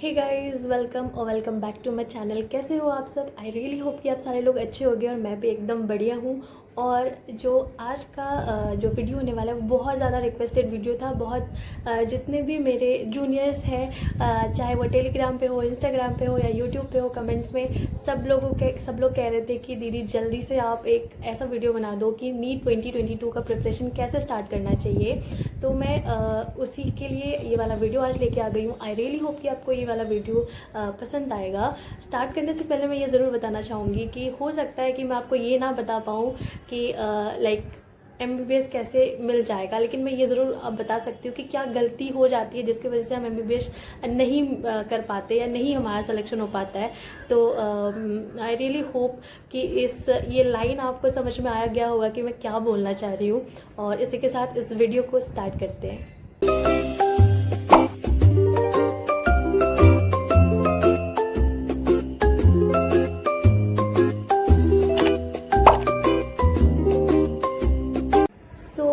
हे guys, welcome और welcome back to my channel. कैसे हो आप सब? आई रियली होप कि आप सारे लोग अच्छे होंगे और मैं भी एकदम बढ़िया हूँ। और जो आज का जो वीडियो होने वाला है वो बहुत ज़्यादा रिक्वेस्टेड वीडियो था। बहुत जितने भी मेरे जूनियर्स हैं, चाहे वो टेलीग्राम पे हो, इंस्टाग्राम पे हो या यूट्यूब पे हो, कमेंट्स में सब लोग कह रहे थे कि दीदी जल्दी से आप एक ऐसा वीडियो बना दो कि नीट 2022 का प्रिपरेशन कैसे स्टार्ट करना चाहिए। तो मैं उसी के लिए ये वाला वीडियो आज लेके आ गई हूँ। आई रियली होप कि आपको ये वाला वीडियो पसंद आएगा। स्टार्ट करने से पहले मैं ये ज़रूर बताना चाहूँगी कि हो सकता है कि मैं आपको ये ना बता पाऊँ कि लाइक MBBS कैसे मिल जाएगा, लेकिन मैं ये ज़रूर अब बता सकती हूँ कि क्या गलती हो जाती है जिसकी वजह से हम MBBS नहीं कर पाते या नहीं हमारा सिलेक्शन हो पाता है। तो आई रियली होप कि ये लाइन आपको समझ में आ गया होगा कि मैं क्या बोलना चाह रही हूँ। और इसी के साथ इस वीडियो को स्टार्ट करते हैं।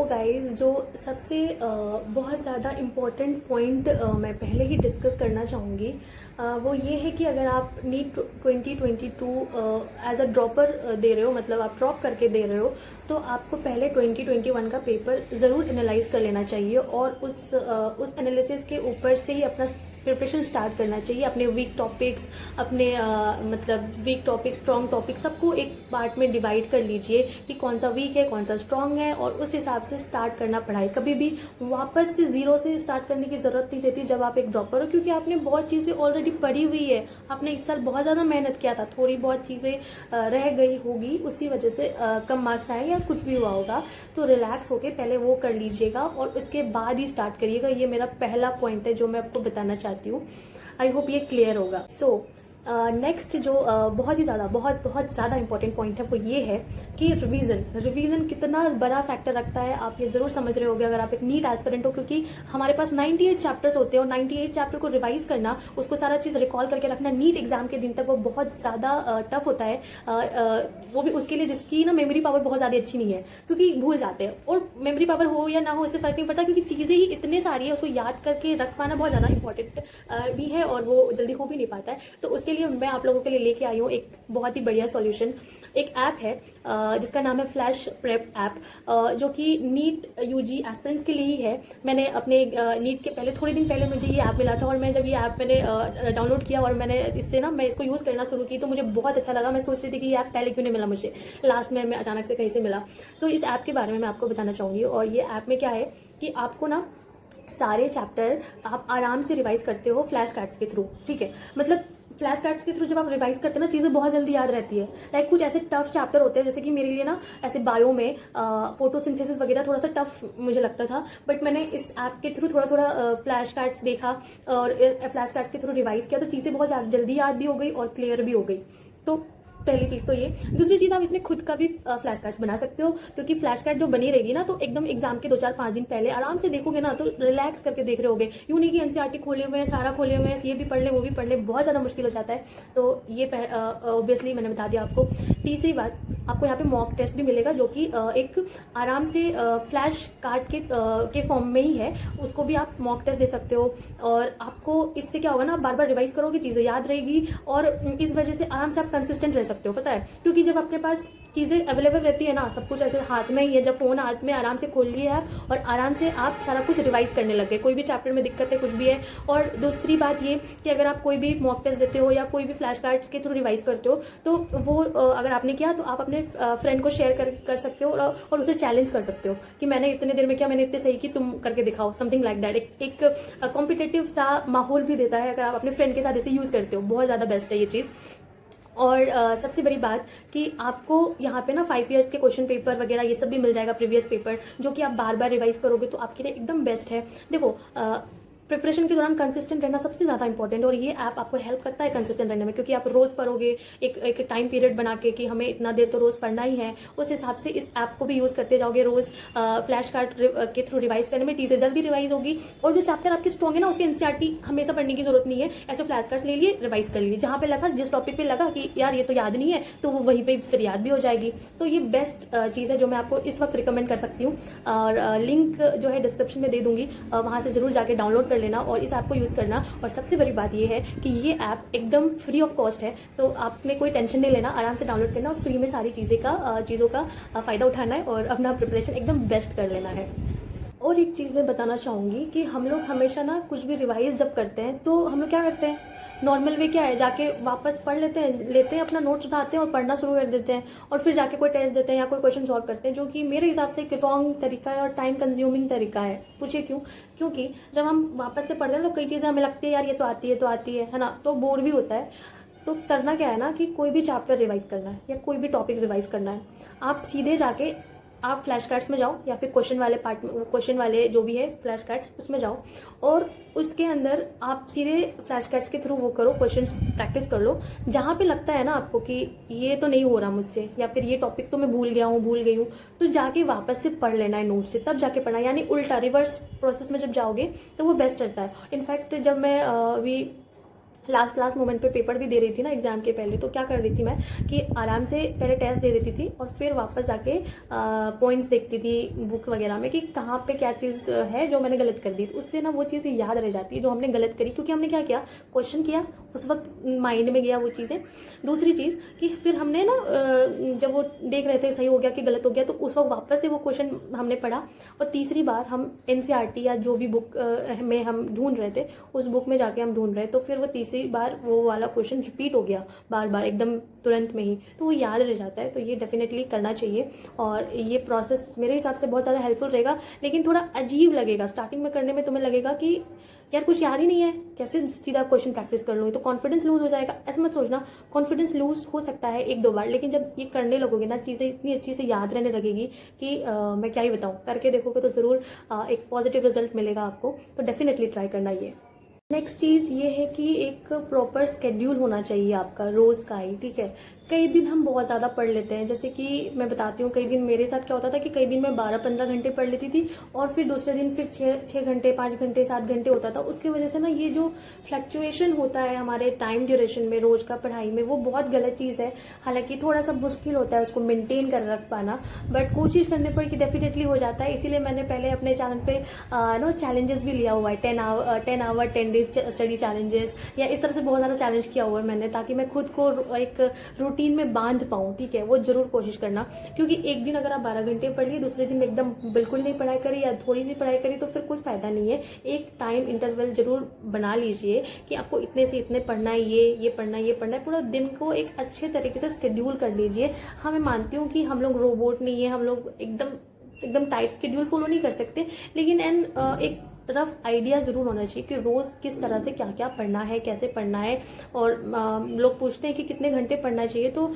गाइस, जो सबसे बहुत ज़्यादा इम्पॉर्टेंट पॉइंट मैं पहले ही डिस्कस करना चाहूँगी वो ये है कि अगर आप नीट 2022 एज अ ड्रॉपर दे रहे हो, मतलब आप ड्रॉप करके दे रहे हो, तो आपको पहले 2021 का पेपर ज़रूर एनालाइज कर लेना चाहिए और उस एनालिसिस के ऊपर से ही अपना प्रिपरेशन स्टार्ट करना चाहिए। अपने वीक टॉपिक्स, स्ट्रॉन्ग टॉपिक्स सबको एक पार्ट में डिवाइड कर लीजिए कि कौन सा वीक है, कौन सा स्ट्रॉन्ग है, और उस हिसाब से स्टार्ट करना पढ़ाई। कभी भी वापस से ज़ीरो से स्टार्ट करने की ज़रूरत नहीं रहती जब आप एक ड्रॉपर हो, क्योंकि आपने बहुत चीज़ें ऑलरेडी पढ़ी हुई है। आपने इस साल बहुत ज़्यादा मेहनत किया था, थोड़ी बहुत चीज़ें रह गई होगी, उसी वजह से कम मार्क्स आए या कुछ भी हुआ होगा। तो रिलैक्स होके पहले वो कर लीजिएगा और उसके बाद ही स्टार्ट करिएगा। ये मेरा पहला पॉइंट है जो मैं आपको बताना चाहती हूँ। आई होप ये क्लियर होगा। नेक्स्ट जो बहुत ज़्यादा इंपॉर्टेंट पॉइंट है वो ये है कि रिवीजन कितना बड़ा फैक्टर रखता है। आप ये ज़रूर समझ रहे होगे अगर आप एक नीट एस्पिरेंट हो, क्योंकि हमारे पास 98 चैप्टर्स होते हैं और 98 चैप्टर को रिवाइज करना, उसको सारा चीज़ रिकॉल करके रखना नीट एग्जाम के दिन तक वो बहुत ज़्यादा टफ होता है। वो भी उसके लिए जिसकी ना मेमोरी पावर बहुत ज़्यादा अच्छी नहीं है, क्योंकि भूल जाते हैं। और मेमोरी पावर हो या ना हो इससे फ़र्क नहीं पड़ता, क्योंकि चीज़ें ही इतनी सारी है, उसको याद करके रख पाना बहुत ज़्यादा इंपॉर्टेंट भी है और वो जल्दी हो भी नहीं पाता है। तो उसके लिए मैं आप लोगों के लिए लेके आई हूँ एक बहुत ही बढ़िया सॉल्यूशन। एक ऐप है जिसका नाम है फ्लैश प्रेप ऐप, जो कि नीट UG एस्पिरेंट्स के लिए ही है। मैंने अपने नीट के पहले थोड़े दिन पहले मुझे ये ऐप मिला था और मैं जब ये ऐप मैंने डाउनलोड किया और मैंने इससे ना मैं इसको यूज़ करना शुरू की तो मुझे बहुत अच्छा लगा। मैं सोच रही थी कि ये ऐप पहले क्यों नहीं मिला मुझे, लास्ट में मैं अचानक से कहीं से मिला। सो इस ऐप के बारे में मैं आपको बताना चाहूँगी। और ये ऐप में क्या है कि आपको ना सारे चैप्टर आप आराम से रिवाइज करते हो फ्लैश कार्ड्स के थ्रू। ठीक है, मतलब फ्लैश कार्ड्स के थ्रू जब आप रिवाइज करते हैं ना, चीज़ें बहुत जल्दी याद रहती है। लाइक कुछ ऐसे टफ चैप्टर होते हैं, जैसे कि मेरे लिए ना ऐसे बायो में फोटोसिंथेसिस वगैरह थोड़ा सा टफ मुझे लगता था, बट मैंने इस ऐप के थ्रू थोड़ा फ्लैश कार्ड्स देखा और फ्लैश कार्ड्स के थ्रू रिवाइज किया, तो चीज़ें बहुत जल्दी याद भी हो गई और क्लियर भी हो गई। तो पहली चीज़ तो ये। दूसरी चीज़, आप इसमें खुद का भी फ्लैश कार्ड्स बना सकते हो, क्योंकि फ्लैश कार्ड जो बनी रहेगी ना, तो एकदम एग्जाम के 2-4-5 दिन पहले आराम से देखोगे ना, तो रिलैक्स करके देख रहे होगे। यूँ नहीं कि NCERT खोले हुए हैं, सारा खोले हुए हैं, ये भी पढ़ ले वो भी पढ़ ले, बहुत ज़्यादा मुश्किल हो जाता है। तो ये ऑब्वियसली मैंने बता दिया आपको। तीसरी बात, आपको यहाँ पे मॉक टेस्ट भी मिलेगा, जो कि एक आराम से फ्लैश कार्ड के फॉर्म में ही है। उसको भी आप मॉक टेस्ट दे सकते हो और आपको इससे क्या होगा ना, आप बार बार रिवाइज करोगे, चीज़ें याद रहेगी और इस वजह से आराम से आप कंसिस्टेंट रह सकते हो। पता है, क्योंकि जब अपने पास चीज़ें अवेलेबल रहती है ना, सब कुछ ऐसे हाथ में ही है, जब फ़ोन हाथ में, आराम से खोल लिया है और आराम से आप सारा कुछ रिवाइज करने लग गए, कोई भी चैप्टर में दिक्कत है, कुछ भी है। और दूसरी बात ये कि अगर आप कोई भी मॉक टेस्ट देते हो या कोई भी फ्लैश कार्ड्स के थ्रू रिवाइज करते हो, तो वो अगर आपने किया तो आप अपने फ्रेंड को शेयर कर सकते हो और उसे चैलेंज कर सकते हो कि मैंने इतने देर में किया, मैंने इतने सही की, तुम करके दिखाओ, समथिंग लाइक दैट। एक कॉम्पिटेटिव सा माहौल भी देता है अगर आप अपने फ्रेंड के साथ इसे यूज़ करते हो। बहुत ज़्यादा बेस्ट है ये चीज़। और सबसे बड़ी बात कि आपको यहाँ पे ना 5 ईयर्स के क्वेश्चन पेपर वगैरह ये सब भी मिल जाएगा, प्रीवियस पेपर, जो कि आप बार बार रिवाइज करोगे तो आपके लिए एकदम बेस्ट है। देखो, प्रिपरेशन के दौरान कंसिस्टेंट रहना सबसे ज़्यादा इंपॉर्टेंट है और ये ऐप आपको हेल्प करता है कंसिस्टेंट रहने में, क्योंकि आप रोज़ पढ़ोगे एक टाइम पीरियड बना के कि हमें इतना देर तो रोज़ पढ़ना ही है। उस हिसाब से इस ऐप को भी यूज़ करते जाओगे, रोज़ फ्लैश कार्ड के थ्रू रिवाइज करने में चीज़ें जल्दी रिवाइज होगी। और जो चैप्टर आपके स्ट्रॉन्ग है ना, उसके NCERT हमेशा पढ़ने की जरूरत नहीं है, ऐसे फ्लैश कार्ड ले लिए, रिवाइज कर लिए, जहाँ पे लगा, जिस टॉपिक पे लगा कि यार ये तो याद नहीं है, तो वो वहीं पर फिर याद भी हो जाएगी। तो ये बेस्ट चीज़ है जो मैं आपको इस वक्त रिकमेंड कर सकती हूँ। और लिंक जो है डिस्क्रिप्शन में दे दूँगी, वहाँ से ज़रूर जाके डाउनलोड कर कर लेना और इस ऐप को यूज़ करना। और सबसे बड़ी बात ये है कि ये ऐप एकदम फ्री ऑफ कॉस्ट है, तो आपने कोई टेंशन नहीं लेना, आराम से डाउनलोड करना और फ्री में सारी चीज़ों का फ़ायदा उठाना है और अपना प्रिपरेशन एकदम बेस्ट कर लेना है। और एक चीज़ मैं बताना चाहूँगी कि हम लोग हमेशा ना कुछ भी रिवाइज जब करते हैं तो हम लोग क्या करते हैं, नॉर्मल वे क्या है, जाके वापस पढ़ लेते हैं अपना नोट्स उठाते हैं और पढ़ना शुरू कर देते हैं और फिर जाके कोई टेस्ट देते हैं या कोई क्वेश्चन सॉल्व करते हैं, जो कि मेरे हिसाब से एक रॉन्ग तरीका है और टाइम कंज्यूमिंग तरीका है। पूछिए क्यों? क्योंकि जब हम वापस से पढ़ते हैं तो कई चीज़ें हमें लगती है यार ये तो आती है ना, तो बोर भी होता है। तो करना क्या है ना कि कोई भी चैप्टर रिवाइज करना है या कोई भी टॉपिक रिवाइज करना है, आप सीधे जाके आप फ्लैश कार्ड्स में जाओ या फिर क्वेश्चन वाले जो भी है फ्लैश कार्ड्स उसमें जाओ और उसके अंदर आप सीधे फ्लैश कार्ड्स के थ्रू वो करो, क्वेश्चंस प्रैक्टिस कर लो। जहाँ पे लगता है ना आपको कि ये तो नहीं हो रहा मुझसे या फिर ये टॉपिक तो मैं भूल गई हूँ, तो जाके वापस से पढ़ लेना है नोट से, तब जाके पढ़ना, यानी उल्टा रिवर्स प्रोसेस में जब जाओगे तो वो बेस्ट रहता है। इनफैक्ट जब मैं अभी लास्ट मोमेंट पे पेपर भी दे रही थी ना एग्जाम के पहले, तो क्या कर रही थी मैं कि आराम से पहले टेस्ट दे देती थी और फिर वापस जाके पॉइंट्स देखती थी बुक वगैरह में कि कहाँ पे क्या चीज़ है जो मैंने गलत कर दी। तो उससे ना वो चीज़ याद रह जाती है जो हमने गलत करी, क्योंकि हमने क्या किया, क्वेश्चन किया, उस वक्त माइंड में गया वो चीज़ें। दूसरी चीज़ कि फिर हमने ना जब वो देख रहे थे सही हो गया कि गलत हो गया, तो उस वक्त वापस से वो क्वेश्चन हमने पढ़ा। और तीसरी बार हम NCERT या जो भी बुक में हम ढूंढ रहे थे उस बुक में जाके हम ढूंढ रहे, तो फिर वो तीसरी बार वो वाला क्वेश्चन रिपीट हो गया बार बार एकदम तुरंत में ही, तो वो याद रह जाता है। तो ये डेफिनेटली करना चाहिए और ये प्रोसेस मेरे हिसाब से बहुत ज़्यादा हेल्पफुल रहेगा। लेकिन थोड़ा अजीब लगेगा स्टार्टिंग में करने में, तुम्हें लगेगा कि यार कुछ याद ही नहीं है, कैसे सीधा क्वेश्चन प्रैक्टिस कर लूँ, तो कॉन्फिडेंस लूज हो जाएगा। ऐसा मत सोचना, कॉन्फिडेंस लूज हो सकता है 1-2 बार, लेकिन जब ये करने लगोगे ना चीज़ें इतनी अच्छी से याद रहने लगेगी कि मैं क्या ही बताऊँ, करके देखोगे तो ज़रूर एक पॉजिटिव रिजल्ट मिलेगा आपको। तो डेफिनेटली ट्राई करना ये। नेक्स्ट चीज़ ये है कि एक प्रॉपर स्केड्यूल होना चाहिए आपका रोज़ का ही, ठीक है। कई दिन हम बहुत ज़्यादा पढ़ लेते हैं, जैसे कि मैं बताती हूँ, कई दिन मेरे साथ क्या होता था कि कई दिन मैं 12-15 घंटे पढ़ लेती थी और फिर दूसरे दिन फिर 6 घंटे, 5 घंटे, 7 घंटे होता था। उसकी वजह से ना ये जो फ्लक्चुएशन होता है हमारे टाइम ड्यूरेशन में रोज़ का पढ़ाई में, वो बहुत गलत चीज़ है। हालांकि थोड़ा सा मुश्किल होता है उसको मेनटेन कर रख पाना, बट कोशिश करने पर कि डेफिनेटली हो जाता है। इसीलिए मैंने पहले अपने चैनल पे चैलेंजेस भी लिया हुआ है, 10 आवर 10 डेज स्टडी चैलेंजेस, या इस तरह से बहुत ज़्यादा चैलेंज किया हुआ है मैंने, ताकि मैं खुद को एक रूटीन में बांध पाऊँ, ठीक है। वो जरूर कोशिश करना, क्योंकि एक दिन अगर आप 12 घंटे पढ़ लिए, दूसरे दिन एकदम बिल्कुल नहीं पढ़ाई करी या थोड़ी सी पढ़ाई करी, तो फिर कोई फायदा नहीं है। एक टाइम इंटरवल जरूर बना लीजिए कि आपको इतने से इतने पढ़ना है, ये पढ़ना है, ये पढ़ना है। पूरा दिन को एक अच्छे तरीके से शेड्यूल कर लीजिए। हाँ, मैं मानती हूँ कि हम लोग रोबोट नहीं है, हम लोग एकदम टाइट शेड्यूल फॉलो नहीं कर सकते, लेकिन एक रफ आइडिया ज़रूर होना चाहिए कि रोज़ किस तरह से क्या क्या पढ़ना है, कैसे पढ़ना है। और लोग पूछते हैं कि कितने घंटे पढ़ना चाहिए, तो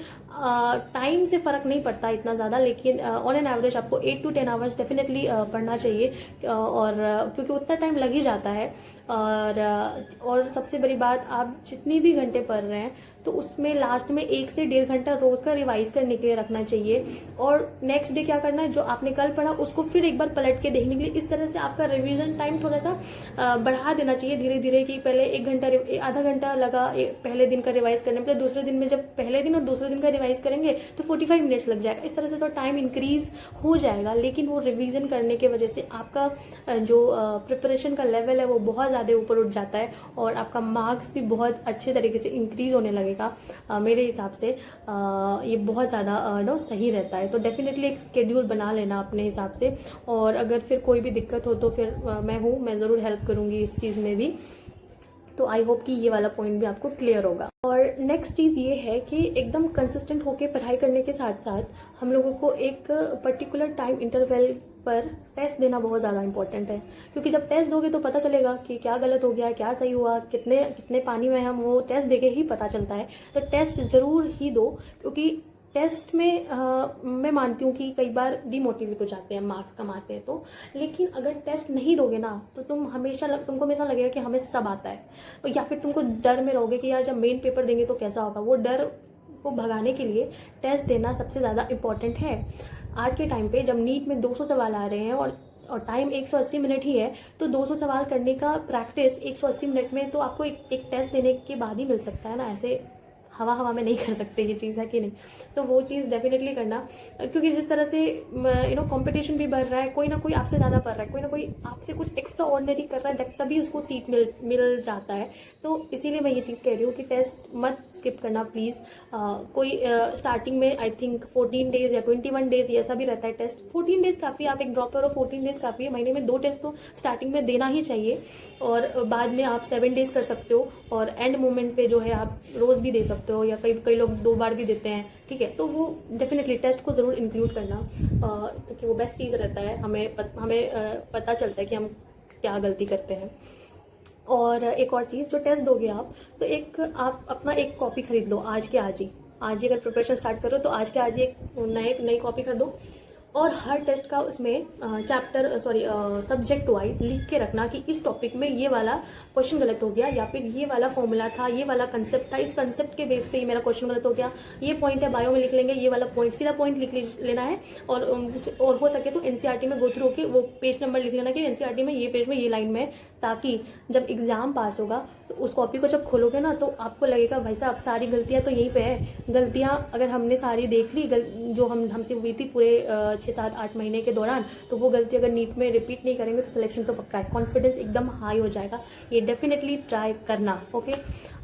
टाइम से फ़र्क नहीं पड़ता इतना ज़्यादा, लेकिन ऑन एन एवरेज आपको 8 to 10 आवर्स डेफिनेटली पढ़ना चाहिए। और क्योंकि उतना टाइम लग ही जाता है। और सबसे बड़ी बात, आप जितनी भी घंटे पढ़ रहे हैं तो उसमें लास्ट में 1 से 1.5 घंटा रोज़ का रिवाइज करने के लिए रखना चाहिए। और नेक्स्ट डे क्या करना है, जो आपने कल पढ़ा उसको फिर एक बार पलट के देखने के लिए, इस तरह से आपका रिवीजन टाइम थोड़ा सा बढ़ा देना चाहिए धीरे धीरे, कि पहले 1 घंटा आधा घंटा लगा पहले दिन का रिवाइज करने में, तो दूसरे दिन में जब पहले दिन और दूसरे दिन का रिवाइज करेंगे तो 45 मिनट्स लग जाएगा। इस तरह से तो टाइम इंक्रीज हो जाएगा, लेकिन वो रिवीजन करने की वजह से आपका जो प्रिपरेशन का लेवल है वो बहुत ज़्यादा ऊपर उठ जाता है और आपका मार्क्स भी बहुत अच्छे तरीके से इंक्रीज होने लगेगा। मेरे हिसाब से ये बहुत ज़्यादा सही रहता है। तो डेफिनेटली एक स्केड्यूल बना लेना अपने हिसाब से, और अगर फिर कोई भी दिक्कत हो तो फिर मैं ज़रूर हेल्प करूँगी इस चीज़ में भी। तो आई होप कि ये वाला पॉइंट भी आपको क्लियर होगा। और नेक्स्ट चीज़ ये है कि एकदम कंसिस्टेंट होकर पढ़ाई करने के साथ साथ हम लोगों को एक पर्टिकुलर टाइम इंटरवल पर टेस्ट देना बहुत ज़्यादा इंपॉर्टेंट है, क्योंकि जब टेस्ट दोगे तो पता चलेगा कि क्या गलत हो गया, क्या सही हुआ, कितने पानी में हम, वो टेस्ट देके ही पता चलता है। तो टेस्ट ज़रूर ही दो, क्योंकि टेस्ट में मैं मानती हूँ कि कई बार डिमोटिवेट हो जाते हैं, मार्क्स कम आते हैं तो, लेकिन अगर टेस्ट नहीं दोगे ना तो तुमको हमेशा लगेगा कि हमें सब आता है, या फिर तुमको डर में रहोगे कि यार जब मेन पेपर देंगे तो कैसा होगा। वो डर को भगाने के लिए टेस्ट देना सबसे ज़्यादा इम्पॉर्टेंट है। आज के टाइम पे जब नीट में 200 सवाल आ रहे हैं और टाइम 180 मिनट ही है, तो 200 सवाल करने का प्रैक्टिस 180 मिनट में तो आपको एक टेस्ट देने के बाद ही मिल सकता है ना। ऐसे हवा हवा में नहीं कर सकते, ये चीज़ है कि नहीं। तो वो चीज़ डेफिनेटली करना, क्योंकि जिस तरह से कंपटीशन भी बढ़ रहा है, कोई ना कोई आपसे ज़्यादा पढ़ रहा है, कोई ना कोई आपसे कुछ एक्स्ट्रा ऑर्डिनरी कर रहा है, तभी उसको सीट मिल जाता है। तो इसीलिए मैं ये चीज़ कह रही हूँ कि टेस्ट मत स्किप करना प्लीज़। कोई स्टार्टिंग में आई थिंक 14 डेज़ या 21 डेज़ ऐसा भी रहता है टेस्ट। 14 डेज़ काफ़ी, आप एक ड्रॉपर हो, 14 डेज़ काफ़ी है। महीने में 2 टेस्ट तो स्टार्टिंग में देना ही चाहिए, और बाद में आप 7 डेज़ कर सकते हो, और एंड मोमेंट पे जो है आप रोज़ भी दे सकते हो, या कई लोग 2 बार भी देते हैं, ठीक है। तो वो डेफिनेटली टेस्ट को ज़रूर इंक्लूड करना, क्योंकि वो बेस्ट चीज़ रहता है। हमें पता चलता है कि हम क्या गलती करते हैं। और एक और चीज़, जो टेस्ट दोगे आप, तो आप अपना एक कॉपी खरीद लो आज के आज ही। अगर प्रिपरेशन स्टार्ट करो तो आज के आज ही एक नई कॉपी खरीदो, और हर टेस्ट का उसमें सब्जेक्ट वाइज लिख के रखना कि इस टॉपिक में ये वाला क्वेश्चन गलत हो गया, या फिर ये वाला फॉर्मूला था, ये वाला कंसेप्ट था, इस कंसेप्ट के बेस पे ये मेरा क्वेश्चन गलत हो गया। ये पॉइंट है, बायो में लिख लेंगे, ये वाला पॉइंट, सीधा पॉइंट लिख लेना है। और हो सके तो एनसीईआरटी में गो थ्रू होकर वो पेज नंबर लिख लेना कि एनसीईआरटी में ये पेज में ये लाइन में है, ताकि जब एग्जाम पास होगा तो उस कॉपी को जब खोलोगे ना, तो आपको लगेगा भाई साहब सारी गलतियां तो यहीं पे है। गलतियां अगर हमने सारी देख ली, जो हमसे हुई थी पूरे 6-7-8 महीने के दौरान, तो वो गलती अगर नीट में रिपीट नहीं करेंगे तो सिलेक्शन तो पक्का है। कॉन्फिडेंस एकदम हाई हो जाएगा। ये डेफिनेटली ट्राई करना। ओके,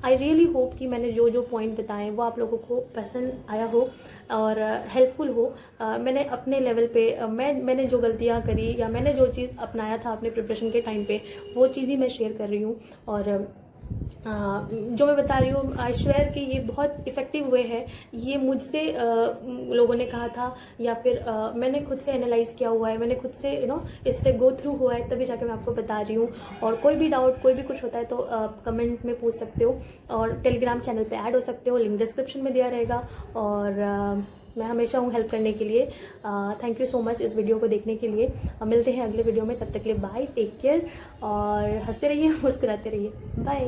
आई रियली होप कि मैंने जो पॉइंट बताए वो आप लोगों को पसंद आया हो और हेल्पफुल हो। मैंने अपने लेवल पे मैंने जो गलतियाँ करी, या मैंने जो चीज़ अपनाया था अपने प्रिपरेशन के टाइम पे, वो चीज़ ही मैं शेयर कर रही हूँ। और जो मैं बता रही हूँ, आई श्योर कि ये बहुत इफ़ेक्टिव वे है। ये मुझसे लोगों ने कहा था, या फिर मैंने खुद से एनालाइज किया हुआ है, मैंने खुद से इससे गो थ्रू हुआ है, तभी जाके मैं आपको बता रही हूँ। और कोई भी डाउट, कोई भी कुछ होता है तो कमेंट में पूछ सकते हो, और टेलीग्राम चैनल पे ऐड हो सकते हो, लिंक डिस्क्रिप्शन में दिया रहेगा। और मैं हमेशा हूँ हेल्प करने के लिए। थैंक यू सो मच इस वीडियो को देखने के लिए। मिलते हैं अगले वीडियो में, तब तक के लिए बाय, टेक केयर, और हंसते रहिए, मुस्कुराते रहिए। बाय।